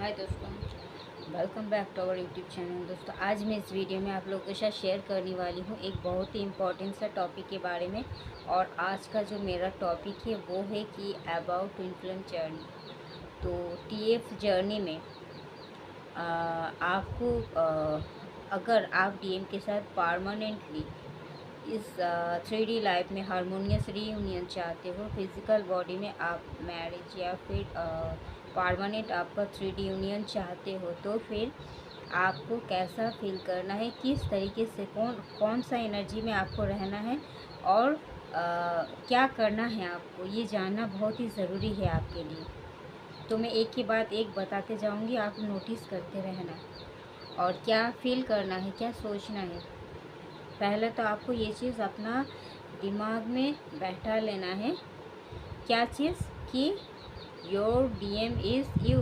हाय दोस्तों, welcome back to our YouTube channel. दोस्तों, आज मैं इस वीडियो में आप लोगों के साथ शेयर करने वाली हूँ एक बहुत ही इम्पोर्टेंट सा टॉपिक के बारे में। और आज का जो मेरा टॉपिक है वो है कि अबाउट ट्विन फ्लेम जर्नी। तो टीएफ जर्नी में आपको अगर आप डीएम के साथ परमानेंटली इस 3D लाइफ में हारमोनियस रीयूनियन चाहते हो, फिज़िकल बॉडी में आप मैरिज या फिर परमानेंट आपका 3D यूनियन चाहते हो, तो फिर आपको कैसा फील करना है, किस तरीके से कौन कौन सा एनर्जी में आपको रहना है और क्या करना है, आपको ये जानना बहुत ही ज़रूरी है आपके लिए। तो मैं एक के बाद एक बताते जाऊंगी, आप नोटिस करते रहना और क्या फील करना है, क्या सोचना है। पहले तो आपको ये चीज़ अपना दिमाग में बैठा लेना है। क्या चीज़? कि your DM is you,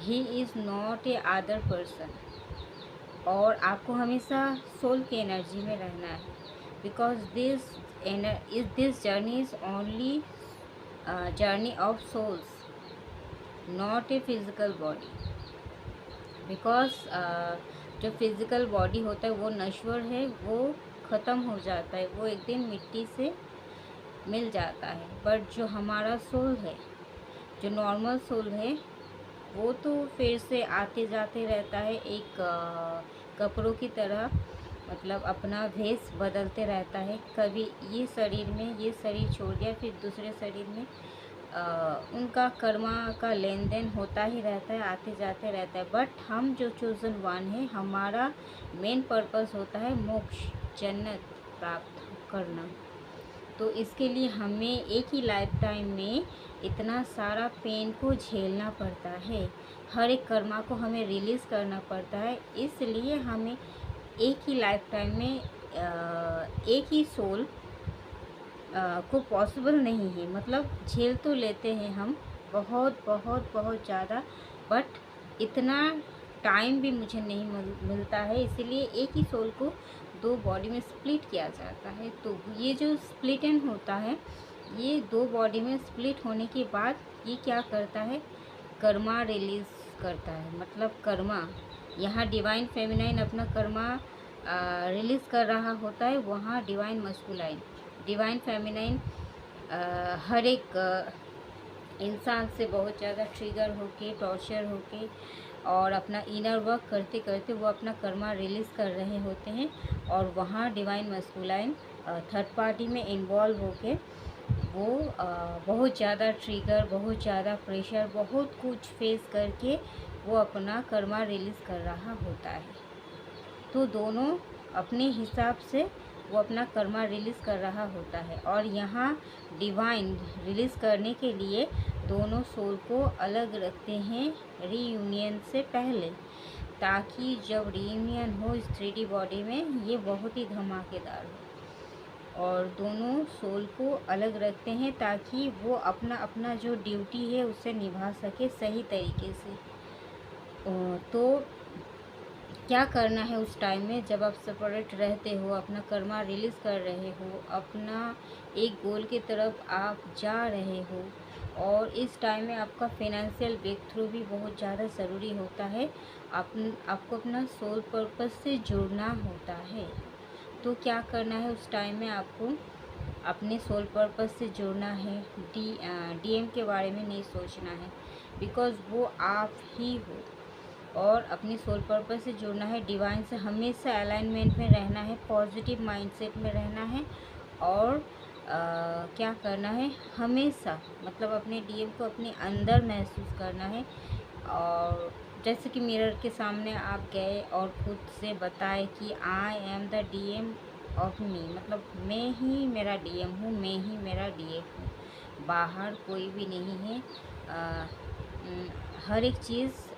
he is not a other person. और आपको हमेशा सोल की एनर्जी में रहना है, because this journey is only journey of souls, not a physical body. Because जो फिज़िकल बॉडी होता है वो नश्वर है, वो ख़त्म हो जाता है, वो एक दिन मिट्टी से मिल जाता है। बट जो हमारा सोल है, जो नॉर्मल सोल है, वो तो फिर से आते जाते रहता है, एक कपड़ों की तरह, मतलब अपना भेष बदलते रहता है। कभी ये शरीर में ये शरीर छोड़ दिया, फिर दूसरे शरीर में उनका कर्मा का लेन देन होता ही रहता है, आते जाते रहता है। बट हम जो चोजन वन है, हमारा मेन पर्पस होता है मोक्ष, जन्नत प्राप्त करना। तो इसके लिए हमें एक ही लाइफ टाइम में इतना सारा पेन को झेलना पड़ता है, हर एक कर्मा को हमें रिलीज़ करना पड़ता है। इसलिए हमें एक ही लाइफ टाइम में एक ही सोल को पॉसिबल नहीं है। मतलब झेल तो लेते हैं हम बहुत बहुत बहुत ज़्यादा, बट इतना टाइम भी मुझे नहीं मिलता है। इसीलिए एक ही सोल को दो बॉडी में स्प्लिट किया जाता है। तो ये जो स्प्लिट इन होता है, ये दो बॉडी में स्प्लिट होने के बाद ये क्या करता है, कर्मा रिलीज़ करता है। मतलब कर्मा, यहाँ डिवाइन फेमिनाइन अपना कर्मा रिलीज़ कर रहा होता है, वहाँ डिवाइन मस्कुलाइन, डिवाइन फेमिनाइन हर एक इंसान से बहुत ज़्यादा ट्रिगर होके, टॉर्चर होके और अपना इनर वर्क करते करते वो अपना कर्मा रिलीज़ कर रहे होते हैं। और वहाँ डिवाइन मस्कुलाइन थर्ड पार्टी में इन्वॉल्व होके वो बहुत ज़्यादा ट्रिगर, बहुत ज़्यादा प्रेशर, बहुत कुछ फेस करके वो अपना कर्मा रिलीज़ कर रहा होता है। तो दोनों अपने हिसाब से वो अपना कर्मा रिलीज़ कर रहा होता है। और यहाँ डिवाइन रिलीज़ करने के लिए दोनों सोल को अलग रखते हैं रीयूनियन से पहले, ताकि जब रीयूनियन हो इस 3D बॉडी में, ये बहुत ही धमाकेदार हो। और दोनों सोल को अलग रखते हैं ताकि वो अपना अपना जो ड्यूटी है उसे निभा सके सही तरीके से। तो क्या करना है उस टाइम में, जब आप सेपरेट रहते हो, अपना कर्मा रिलीज़ कर रहे हो, अपना एक गोल की तरफ आप जा रहे हो। और इस टाइम में आपका फाइनेंशियल ब्रेक थ्रू भी बहुत ज़्यादा ज़रूरी होता है। आपको अपना सोल पर्पस से जुड़ना होता है। तो क्या करना है उस टाइम में, आपको अपने सोल पर्पस से जुड़ना है। डीएम के बारे में नहीं सोचना है, बिकॉज़ वो आप ही हो। और अपनी सोल पर्पस से जुड़ना है, डिवाइन से हमेशा अलाइनमेंट में रहना है, पॉजिटिव माइंडसेट में रहना है। और क्या करना है, हमेशा मतलब अपने डीएम को अपने अंदर महसूस करना है। और जैसे कि मिरर के सामने आप गए और खुद से बताए कि I am the DM of me, मतलब मैं ही मेरा डीएम हूँ, मैं ही मेरा डीएम हूँ, बाहर कोई भी नहीं है। हर एक चीज़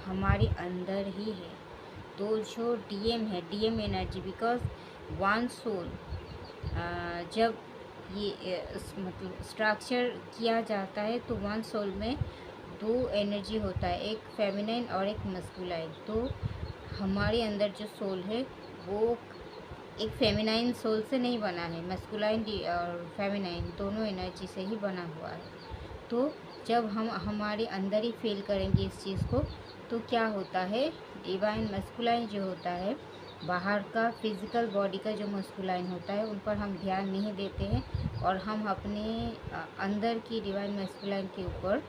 हमारे अंदर ही है। तो जो डीएम है, DM energy, because one soul जब ये मतलब स्ट्रक्चर किया जाता है, तो वन सोल में दो एनर्जी होता है, एक फेमिनाइन और एक मस्कुलाइन। तो हमारे अंदर जो सोल है वो एक फेमिनाइन सोल से नहीं बना है, मस्कुलाइन और फेमिनाइन दोनों एनर्जी से ही बना हुआ है। तो जब हम हमारे अंदर ही फील करेंगे इस चीज़ को, तो क्या होता है, डिवाइन मस्कुलाइन जो होता है, बाहर का फिजिकल बॉडी का जो मस्कुलाइन होता है, उन पर हम ध्यान नहीं देते हैं, और हम अपने अंदर की डिवाइन मस्कुलाइन के ऊपर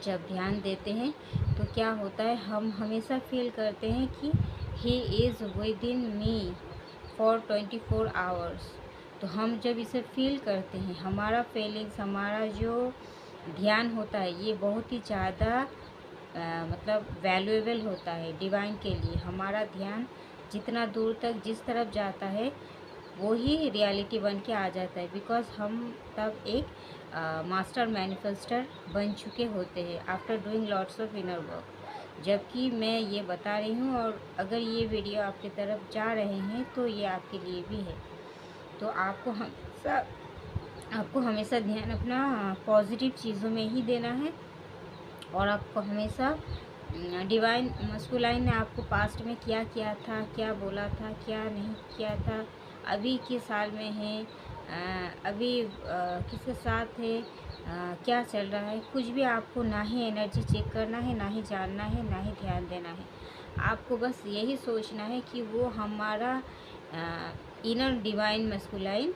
जब ध्यान देते हैं, तो क्या होता है, हम हमेशा फील करते हैं कि he is with in me for 24 hours. तो हम जब इसे फील करते हैं, हमारा फीलिंग्स, हमारा जो ध्यान होता है, ये बहुत ही ज़्यादा मतलब वैल्यूएबल होता है डिवाइन के लिए। हमारा ध्यान जितना दूर तक जिस तरफ जाता है, वो ही रियलिटी बन के आ जाता है, बिकॉज हम तब एक मास्टर मैनिफेस्टर बन चुके होते हैं after doing lots of inner work. जबकि मैं ये बता रही हूँ, और अगर ये वीडियो आपकी तरफ जा रहे हैं तो ये आपके लिए भी है। तो आपको हमेशा ध्यान अपना पॉजिटिव चीज़ों में ही देना है, और आपको हमेशा डिवाइन मस्कुलाइन ने आपको पास्ट में क्या किया था, क्या बोला था, क्या नहीं किया था, अभी किस साल में है, अभी किसके साथ है, क्या चल रहा है, कुछ भी आपको ना ही एनर्जी चेक करना है, ना ही जानना है, ना ही ध्यान देना है। आपको बस यही सोचना है कि वो हमारा इनर डिवाइन मस्कुलाइन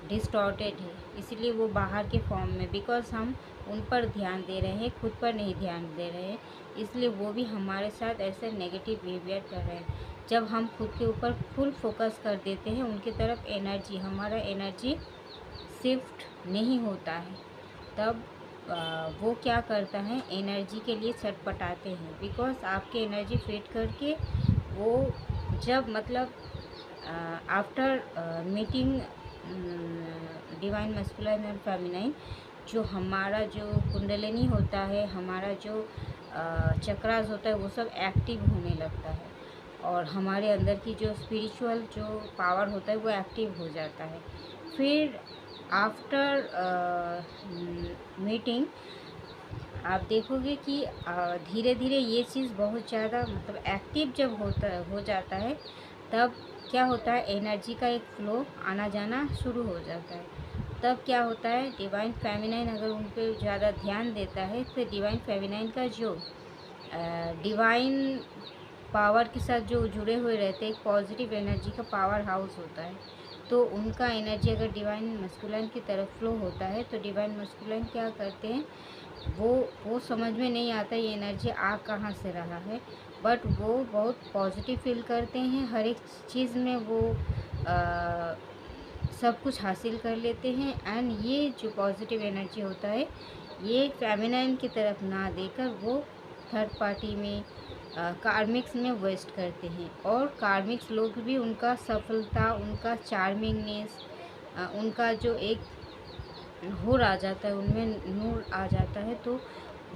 डिस्टॉर्टेड है, इसलिए वो बाहर के फॉर्म में, बिकॉज हम उन पर ध्यान दे रहे हैं, खुद पर नहीं ध्यान दे रहे हैं, इसलिए वो भी हमारे साथ ऐसे नेगेटिव बिहेवियर कर रहे हैं। जब हम खुद के ऊपर फुल फोकस कर देते हैं उनकी तरफ, हमारा एनर्जी शिफ्ट नहीं होता है, तब वो क्या करता है, एनर्जी के लिए छटपटाते हैं, बिकॉज आपके एनर्जी फिट करके वो जब मतलब after meeting divine masculine and feminine, जो हमारा जो कुंडलिनी होता है, हमारा जो चक्रास होता है, वो सब एक्टिव होने लगता है, और हमारे अंदर की जो स्पिरिचुअल जो पावर होता है वो एक्टिव हो जाता है। फिर आफ्टर मीटिंग आप देखोगे कि धीरे धीरे ये चीज़ बहुत ज़्यादा मतलब एक्टिव जब हो जाता है, तब क्या होता है, एनर्जी का एक फ्लो आना जाना शुरू हो जाता है। तब क्या होता है, डिवाइन फेमिनाइन अगर उन पर ज़्यादा ध्यान देता है, तो डिवाइन फेमिनाइन का जो डिवाइन पावर के साथ जो जुड़े हुए रहते हैं, एक पॉजिटिव एनर्जी का पावर हाउस होता है, तो उनका एनर्जी अगर डिवाइन मस्कुलाइन की तरफ फ्लो होता है, तो डिवाइन मस्कुलाइन क्या करते हैं, वो समझ में नहीं आता ये एनर्जी आ कहाँ से रहा है, बट वो बहुत पॉजिटिव फील करते हैं, हर एक चीज़ में वो सब कुछ हासिल कर लेते हैं। एंड ये जो पॉजिटिव एनर्जी होता है, ये फेमिनाइन की तरफ ना देकर वो थर्ड पार्टी में कार्मिक्स में वेस्ट करते हैं, और कार्मिक्स लोग भी उनका सफलता, उनका चार्मिंगनेस, उनका जो एक नूर आ जाता है, उनमें नूर आ जाता है, तो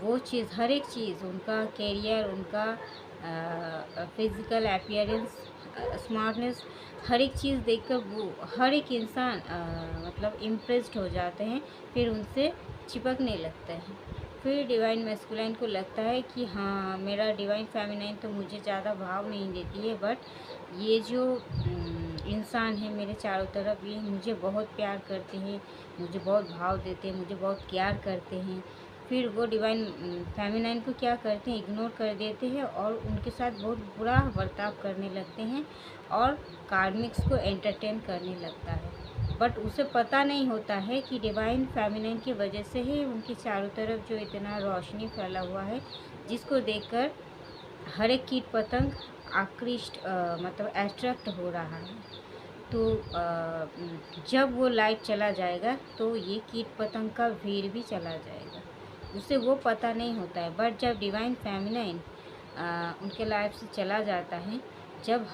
वो चीज़, हर एक चीज़, उनका कैरियर, उनका फिज़िकल अपीयरेंस, स्मार्टनेस, हर एक चीज़ देखकर वो हर एक इंसान मतलब इम्प्रेस्ड हो जाते हैं, फिर उनसे चिपकने लगता है। फिर डिवाइन मैस्कुलाइन को लगता है कि हाँ, मेरा डिवाइन फेमिनाइन तो मुझे ज़्यादा भाव नहीं देती है, बट ये जो इंसान है मेरे चारों तरफ, ये मुझे बहुत प्यार करते हैं, मुझे बहुत भाव देते हैं, मुझे बहुत केयर करते हैं। फिर वो डिवाइन फेमिनाइन को क्या करते हैं, इग्नोर कर देते हैं, और उनके साथ बहुत बुरा बर्ताव करने लगते हैं, और कार्मिक्स को एंटरटेन करने लगता है। बट उसे पता नहीं होता है कि डिवाइन फेमिनाइन की वजह से ही उनकी चारों तरफ जो इतना रोशनी फैला हुआ है, जिसको देखकर हर एक कीट पतंग आकृष्ट मतलब एट्रैक्ट हो रहा है। तो जब वो लाइट चला जाएगा, तो ये कीट पतंग का भीड़ भी चला जाएगा, उसे वो पता नहीं होता है। बट जब डिवाइन फेमिनाइन उनके लाइफ से चला जाता है, जब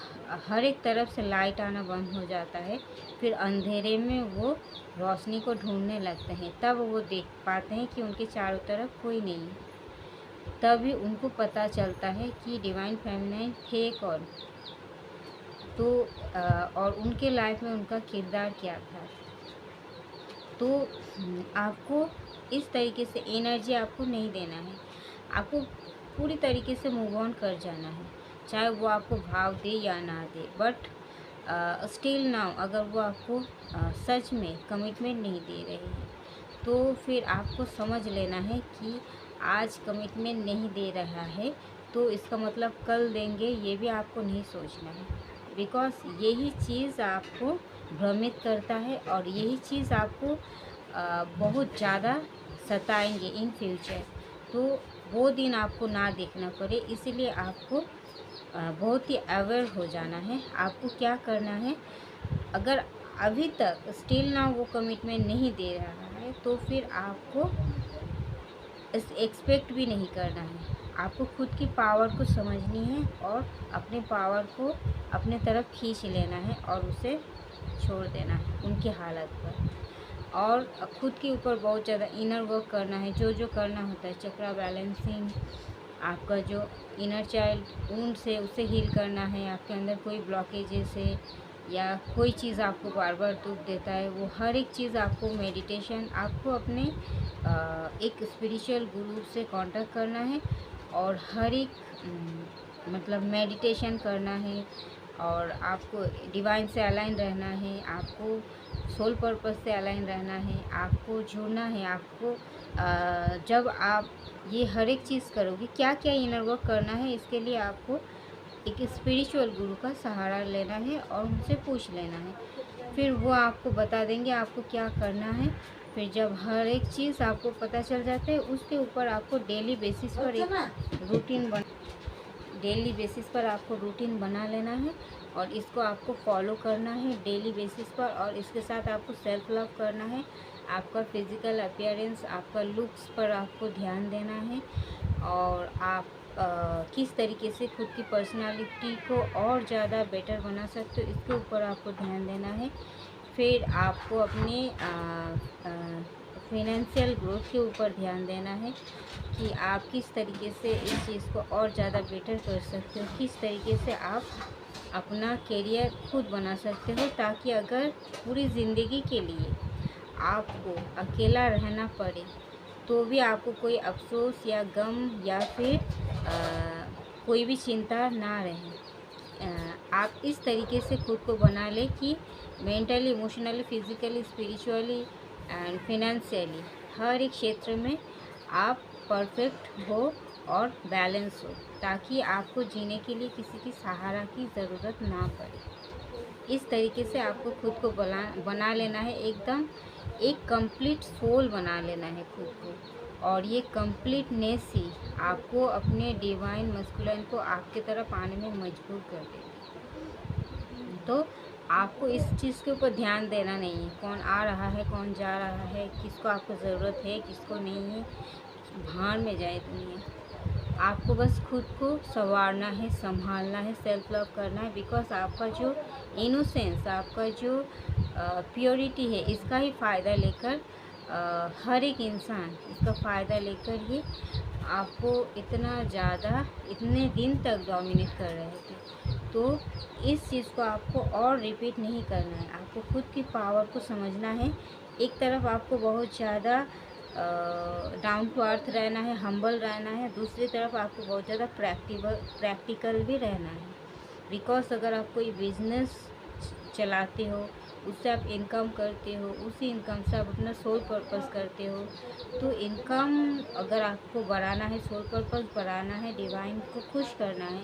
हर एक तरफ से लाइट आना बंद हो जाता है, फिर अंधेरे में वो रोशनी को ढूंढने लगते हैं, तब वो देख पाते हैं कि उनके चारों तरफ कोई नहीं है। तभी उनको पता चलता है कि डिवाइन फेमिनाइन थे कौन, तो और उनके लाइफ में उनका किरदार क्या था। तो आपको इस तरीके से एनर्जी आपको नहीं देना है, आपको पूरी तरीके से मूव ऑन कर जाना है, चाहे वो आपको भाव दे या ना दे। बट स्टिल नाउ अगर वो आपको सच में कमिटमेंट नहीं दे रहे हैं, तो फिर आपको समझ लेना है कि आज कमिटमेंट नहीं दे रहा है तो इसका मतलब कल देंगे, ये भी आपको नहीं सोचना है। बिकॉज़ यही चीज़ आपको भ्रमित करता है और यही चीज़ आपको बहुत ज़्यादा सताएंगे इन फ्यूचर। तो वो दिन आपको ना देखना पड़े, इसीलिए आपको बहुत ही अवेयर हो जाना है। आपको क्या करना है, अगर अभी तक स्टिल ना वो कमिटमेंट नहीं दे रहा है तो फिर आपको एक्सपेक्ट भी नहीं करना है। आपको खुद की पावर को समझनी है और अपने पावर को अपने तरफ खींच लेना है और उसे छोड़ देना है उनकी हालत पर। और खुद के ऊपर बहुत ज़्यादा इनर वर्क करना है, जो जो करना होता है, चक्रा बैलेंसिंग, आपका जो इनर चाइल्ड वुंड से उसे हील करना है। आपके अंदर कोई ब्लॉकेजेस है या कोई चीज़ आपको बार बार दुख देता है, वो हर एक चीज़ आपको मेडिटेशन, आपको अपने एक स्पिरिचुअल गुरु से कांटेक्ट करना है और हर एक मतलब मेडिटेशन करना है और आपको डिवाइन से अलाइन रहना है, आपको सोल पर्पस से अलाइन रहना है, आपको जुड़ना है। आपको जब आप ये हर एक चीज़ करोगे, क्या क्या इनर वर्क करना है, इसके लिए आपको एक स्पिरिचुअल गुरु का सहारा लेना है और उनसे पूछ लेना है। फिर वो आपको बता देंगे आपको क्या करना है। फिर जब हर एक चीज़ आपको पता चल जाता है, उसके ऊपर आपको डेली बेसिस पर आपको रूटीन बना लेना है और इसको आपको फॉलो करना है डेली बेसिस पर। और इसके साथ आपको सेल्फ लव करना है। आपका फिज़िकल अपीयरेंस, आपका लुक्स पर आपको ध्यान देना है और आप किस तरीके से खुद की पर्सनालिटी को और ज़्यादा बेटर बना सकते हो, इसके ऊपर आपको ध्यान देना है। फिर आपको अपने फाइनेंशियल ग्रोथ के ऊपर ध्यान देना है कि आप किस तरीके से इस चीज़ को और ज़्यादा बेटर कर सकते हो, किस तरीके से आप अपना करियर खुद बना सकते हो, ताकि अगर पूरी ज़िंदगी के लिए आपको अकेला रहना पड़े तो भी आपको कोई अफसोस या गम या फिर कोई भी चिंता ना रहे। आप इस तरीके से खुद को बना ले कि mentally, emotionally, physically, spiritually and financially हर एक क्षेत्र में आप परफेक्ट हो और बैलेंस हो, ताकि आपको जीने के लिए किसी की सहारा की ज़रूरत ना पड़े। इस तरीके से आपको खुद को बना लेना है, एकदम एक कंप्लीट सोल बना लेना है खुद को। और ये कंप्लीटनेस ही आपको अपने डिवाइन मस्कुलाइन को आपके तरफ आने में मजबूर कर देगी। तो आपको इस चीज़ के ऊपर ध्यान देना नहीं है, कौन आ रहा है, कौन जा रहा है, किसको आपको ज़रूरत है, किसको नहीं है, भाड़ में जाए दुनिया। आपको बस खुद को संवारना है, संभालना है, सेल्फ लव करना है। बिकॉज आपका जो इनोसेंस, आपका जो प्योरिटी है, इसका ही फ़ायदा लेकर हर एक इंसान इसका फ़ायदा लेकर ही आपको इतना ज़्यादा इतने दिन तक डोमिनेट कर रहे थे। तो इस चीज़ को आपको और रिपीट नहीं करना है। आपको खुद की पावर को समझना है। एक तरफ आपको बहुत ज़्यादा डाउन टू अर्थ रहना है, हम्बल रहना है, दूसरी तरफ आपको बहुत ज़्यादा प्रैक्टिकल भी रहना है। बिकॉज अगर आप कोई बिजनेस चलाते हो, उससे आप इनकम करते हो, उसी इनकम से आप अपना सोल पर्पस करते हो, तो इनकम अगर आपको बढ़ाना है, सोल पर्पस बढ़ाना है, डिवाइन को खुश करना है,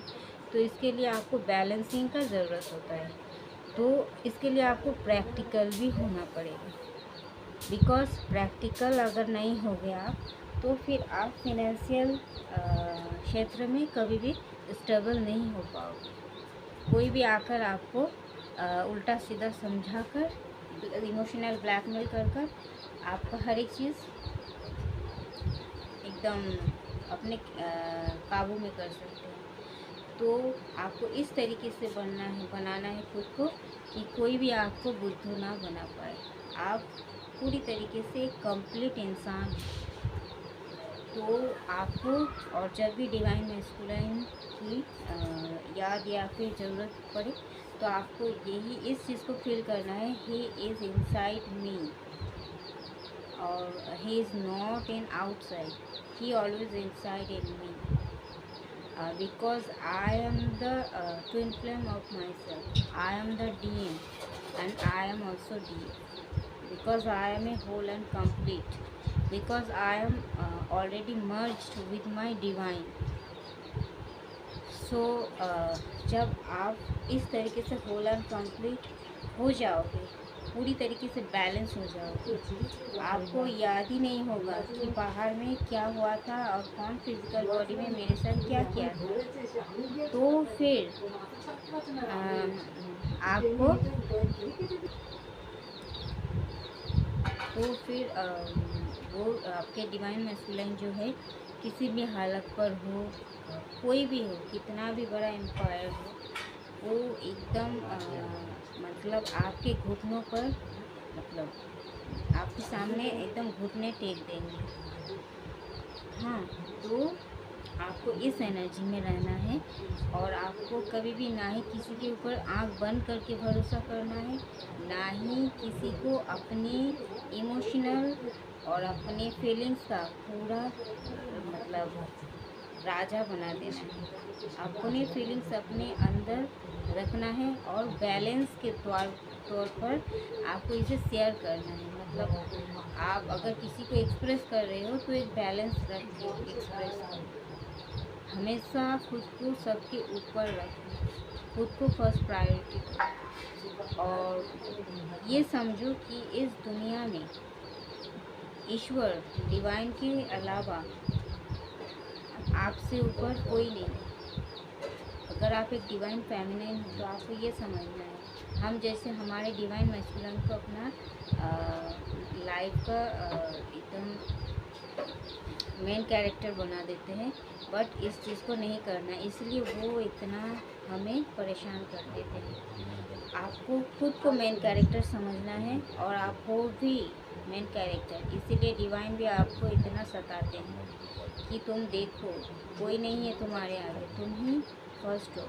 तो इसके लिए आपको बैलेंसिंग का ज़रूरत होता है। तो इसके लिए आपको प्रैक्टिकल भी होना पड़ेगा। बिकॉज प्रैक्टिकल अगर नहीं हो गया तो फिर आप फिनेंशियल क्षेत्र में कभी भी स्टेबल नहीं हो पाओगे। कोई भी आकर आपको उल्टा सीधा समझा कर, इमोशनल ब्लैकमेल कर आपका हर एक चीज़ एकदम अपने काबू में कर सकते हैं। तो आपको इस तरीके से बनाना है खुद को कि कोई भी आपको बुद्धू ना बना पाए। आप पूरी तरीके से एक कंप्लीट इंसान। तो आपको, और जब भी डिवाइन मैस्कुलाइन की याद या फिर ज़रूरत पड़े तो आपको यही इस चीज़ को फील करना है, ही इज़ इनसाइड मी और ही is not in outside, he always inside in me. Because I am the twin flame of myself, I am the DM and I am also DM. because I am a whole and complete, because I am already merged with my divine. सो जब आप इस तरीके से whole and complete हो जाओगे, पूरी तरीके से बैलेंस हो जाओगे, आपको याद ही नहीं होगा कि बाहर में क्या हुआ था और कौन फिजिकल बॉडी में मेरे साथ क्या किया था। तो फिर आपको तो फिर वो आपके डिवाइन मैस्कुलिन जो है किसी भी हालत पर हो, कोई भी हो, कितना भी बड़ा एम्पायर हो, वो एकदम मतलब आपके घुटनों पर, मतलब आपके सामने एकदम घुटने टेक देंगे। हाँ, तो आपको इस एनर्जी में रहना है और आपको कभी भी ना ही किसी के ऊपर आंख बंद करके भरोसा करना है, ना ही किसी को अपनी इमोशनल और अपने फीलिंग्स का पूरा मतलब राजा बना देना है। अपने फीलिंग्स अपने अंदर रखना है और बैलेंस के तौर पर आपको इसे शेयर करना है। मतलब आप अगर किसी को एक्सप्रेस कर रहे हो तो एक बैलेंस रख के एक्सप्रेस करो। हमेशा खुद को सबके ऊपर रखो, खुद को फर्स्ट प्रायोरिटी दो और ये समझो कि इस दुनिया में ईश्वर डिवाइन के अलावा आपसे ऊपर कोई नहीं। अगर आप एक डिवाइन फेमिनिन हो तो आपको ये समझना है, हम जैसे हमारे डिवाइन मैस्कुलिन को अपना लाइफ का एकदम मेन कैरेक्टर बना देते हैं, बट इस चीज़ को नहीं करना, इसलिए वो इतना हमें परेशान कर देते हैं। आपको खुद को मेन कैरेक्टर समझना है और आप हो भी मेन कैरेक्टर, इसीलिए डिवाइन भी आपको इतना सताते हैं कि तुम देखो कोई नहीं है तुम्हारे आगे, तुम ही फर्स्ट हो।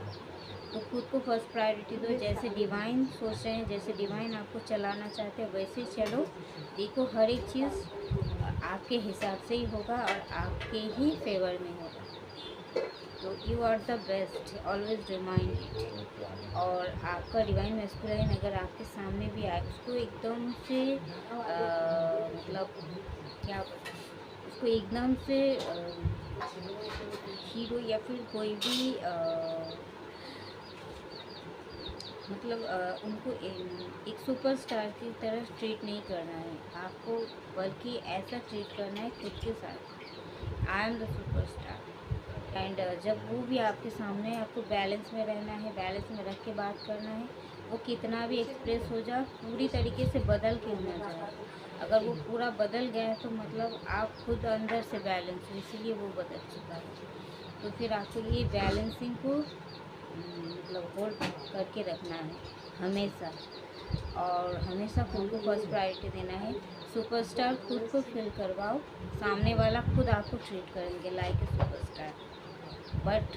तो खुद को फर्स्ट प्रायोरिटी दो। जैसे डिवाइन सोच रहे हैं, जैसे डिवाइन आपको चलाना चाहते हैं, वैसे चलो। देखो हर एक चीज़ आपके हिसाब से ही होगा और आपके ही फेवर में होगा। तो you are the best, always remind it. और आपका डिवाइन मैस्कुलिन अगर आपके सामने भी आए, उसको एकदम से मतलब क्या, उसको एकदम से हीरो या फिर कोई भी मतलब उनको एक सुपरस्टार की तरह ट्रीट नहीं करना है आपको, बल्कि ऐसा ट्रीट करना है खुद के साथ, I am the superstar. And जब वो भी आपके सामने, आपको बैलेंस में रहना है, बैलेंस में रख के बात करना है। वो कितना भी एक्सप्रेस हो जाए, पूरी तरीके से बदल के ना जाए। अगर वो पूरा बदल गया है तो मतलब आप खुद अंदर से बैलेंस हो, इसीलिए वो बदल चुका है। तो फिर आपको ये बैलेंसिंग को मतलब होल्ड करके रखना है हमेशा, और हमेशा खुद को फर्स्ट प्रायोरिटी देना है। सुपरस्टार खुद को फील करवाओ, सामने वाला खुद आपको ट्रीट करेंगे लाइक ए सुपरस्टार। बट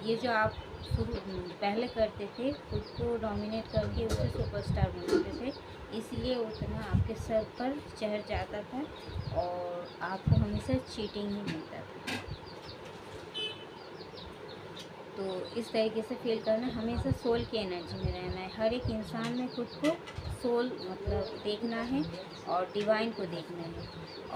ये जो आप पहले करते थे, खुद को डोमिनेट करके उसे सुपरस्टार बनाते थे, इसलिए उतना आपके सर पर चढ़ जाता था और आपको हमेशा चीटिंग ही मिलता था। तो इस तरीके से फील करना, हमेशा सोल की एनर्जी में रहना है। हर एक इंसान में खुद को सोल मतलब देखना है और डिवाइन को देखना है,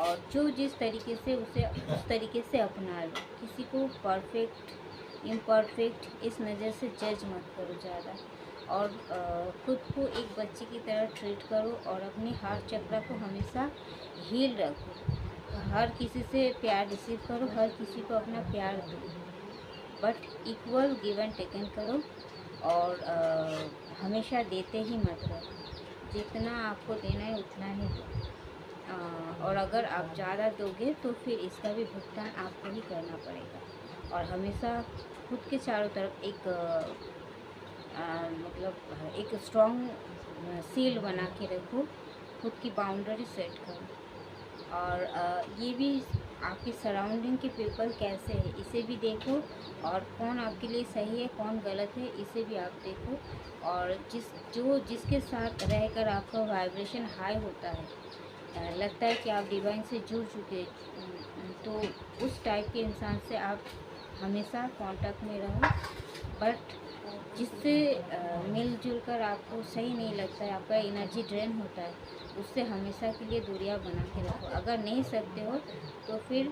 और जो जिस तरीके से उसे उस तरीके से अपना लो। किसी को परफेक्ट इम्परफेक्ट इस नज़र से जज मत करो ज़्यादा, और खुद को एक बच्चे की तरह ट्रीट करो और अपने हार्ट चक्र को हमेशा हील रखो। हर किसी से प्यार रिसीव करो, हर किसी को अपना प्यार दो, but equal give and taken करो, और हमेशा देते ही मत रहो। जितना आपको देना है उतना ही दो, और अगर आप ज़्यादा दोगे तो फिर इसका भी भुगतान आपको ही करना पड़ेगा। और हमेशा खुद के चारों तरफ एक मतलब एक स्ट्रॉन्ग सील बना के रखो, खुद की बाउंड्री सेट करो। और ये भी आपकी सराउंडिंग के पीपल कैसे है इसे भी देखो, और कौन आपके लिए सही है कौन गलत है इसे भी आप देखो। और जिसके साथ रहकर आपका वाइब्रेशन हाई होता है, लगता है कि आप डिवाइन से जुड़ चुके, तो उस टाइप के इंसान से आप हमेशा कांटेक्ट में रहो। बट जिससे मिलजुल कर आपको सही नहीं लगता है, आपका एनर्जी ड्रेन होता है, उससे हमेशा के लिए दूरियां बना के रखो। अगर नहीं सकते हो तो फिर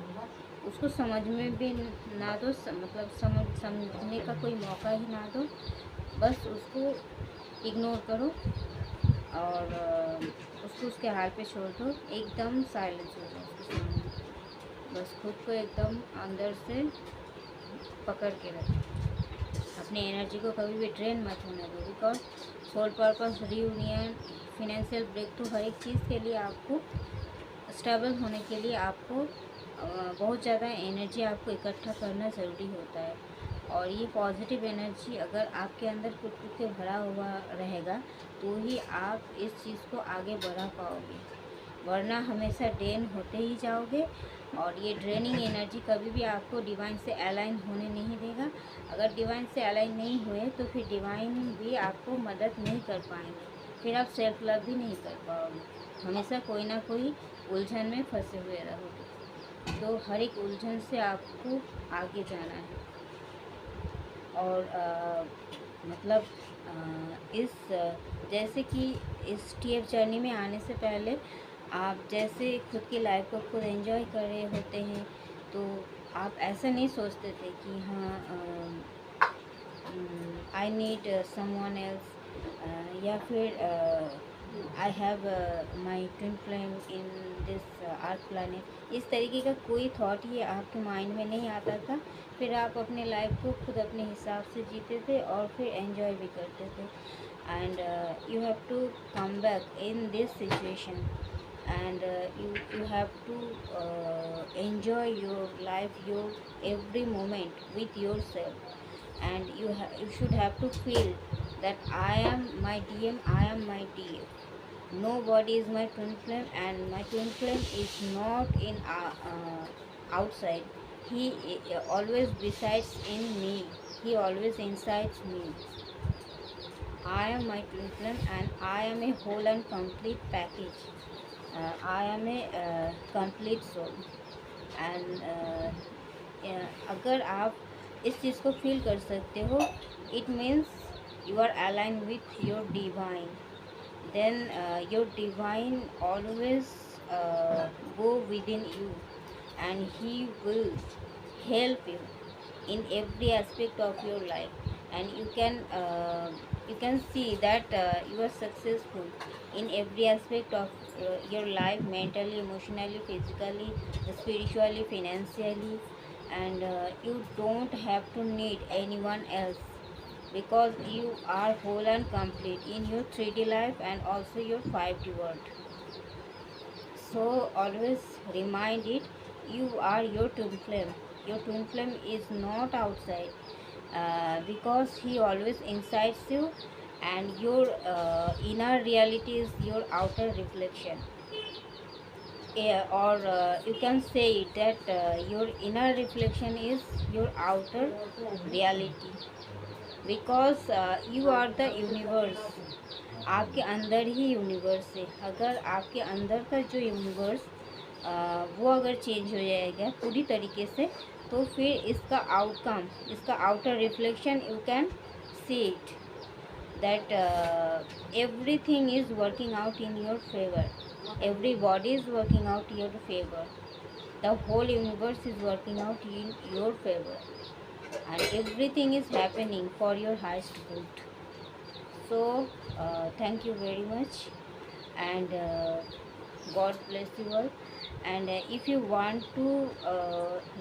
उसको समझ में भी ना दो, मतलब समझने का कोई मौका ही ना दो, बस उसको इग्नोर करो और उसको उसके हाल पे छोड़ दो, एकदम साइलेंस हो जाओ उसके सामने। बस खुद को एकदम अंदर से पकड़ के रखो, अपनी एनर्जी को कभी भी ड्रेन मत होने दो, because soul purpose, reunion, financial breakthrough, हर एक चीज़ के लिए आपको स्टेबल होने के लिए आपको बहुत ज़्यादा एनर्जी आपको इकट्ठा करना ज़रूरी होता है। और ये पॉजिटिव एनर्जी अगर आपके अंदर कुछ के भरा हुआ रहेगा तो ही आप इस चीज़ को आगे बढ़ा पाओगे, वरना हमेशा ड्रेन होते ही जाओगे। और ये ड्रेनिंग एनर्जी कभी भी आपको डिवाइन से अलाइन होने नहीं देगा। अगर डिवाइन से अलाइन नहीं हुए तो फिर डिवाइन भी आपको मदद नहीं कर पाएंगे, फिर आप सेल्फ लव भी नहीं कर पाओगे, हमेशा कोई ना कोई उलझन में फंसे हुए रहोगे। तो हर एक उलझन से आपको आगे जाना है। और मतलब इस जैसे कि इस टीएफ जर्नी में आने से पहले आप जैसे खुद की लाइफ को खुद एंजॉय कर रहे होते हैं, तो आप ऐसा नहीं सोचते थे कि हाँ आई नीड समवन एल्स, या फिर I have my twin flame in this earth planet. इस तरीके का कोई थॉट ही आपके माइंड में नहीं आता था। फिर आप अपने लाइफ को खुद अपने हिसाब से जीते थे और फिर एंजॉय भी करते थे। And you have to come back in this situation, and you have to enjoy your life, your every moment with yourself, and you should have to feel that I am my DM, I am my DF. Nobody is my twin flame, and my twin flame is not in outside. He always besides in me, he always inside me. I am my twin flame and I am a whole and complete package. I am a complete soul. And अगर आप इस चीज़ को feel कर सकते हो, it means you are align with your divine, then your divine always go within you, and he will help you in every aspect of your life. And you can see that you are successful in every aspect of your life, mentally, emotionally, physically, spiritually, financially. And you don't have to need anyone else, because you are whole and complete in your 3D life and also your 5D world. So always remind it, you are your twin flame. Your twin flame is not outside, because he always incites you, and your inner reality is your outer reflection. Yeah, or you can say that your inner reflection is your outer reality, because you are the universe. आपके अंदर ही universe है। अगर आपके अंदर का जो universe वो अगर चेंज हो जाएगा पूरी तरीके से, तो फिर इसका आउटकम, इसका outer reflection, you can see it that everything is working out in your favor, everybody is working out in your favor, the whole universe is working out in your favor, and everything is happening for your highest good. So thank you very much, and God bless you all. And if you want to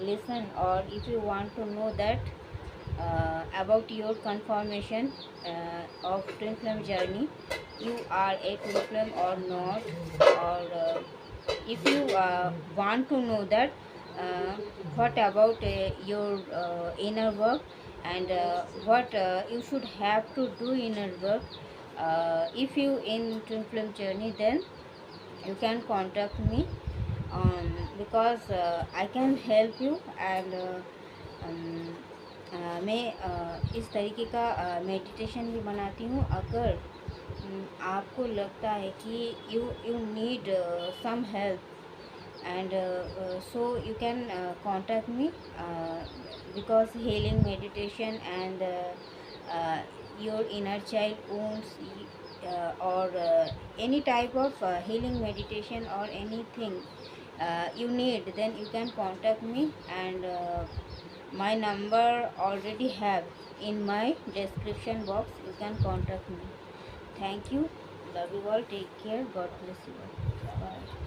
listen, or if you want to know that about your confirmation of twin flame journey, you are a twin flame or not, or if you want to know that what about your inner work, and what you should have to do inner work, if you in twin flame journey, then you can contact me, because I can help you. and um, मैं इस तरीके का meditation भी बनाती हूँ। अगर आपको लगता है कि you need some help, and so you can contact me, because healing meditation and your inner child wounds, or any type of healing meditation or anything you need, then you can contact me. And my number already have in my description box. You can contact me. Thank you. Love you all. Take care. God bless you all. Bye.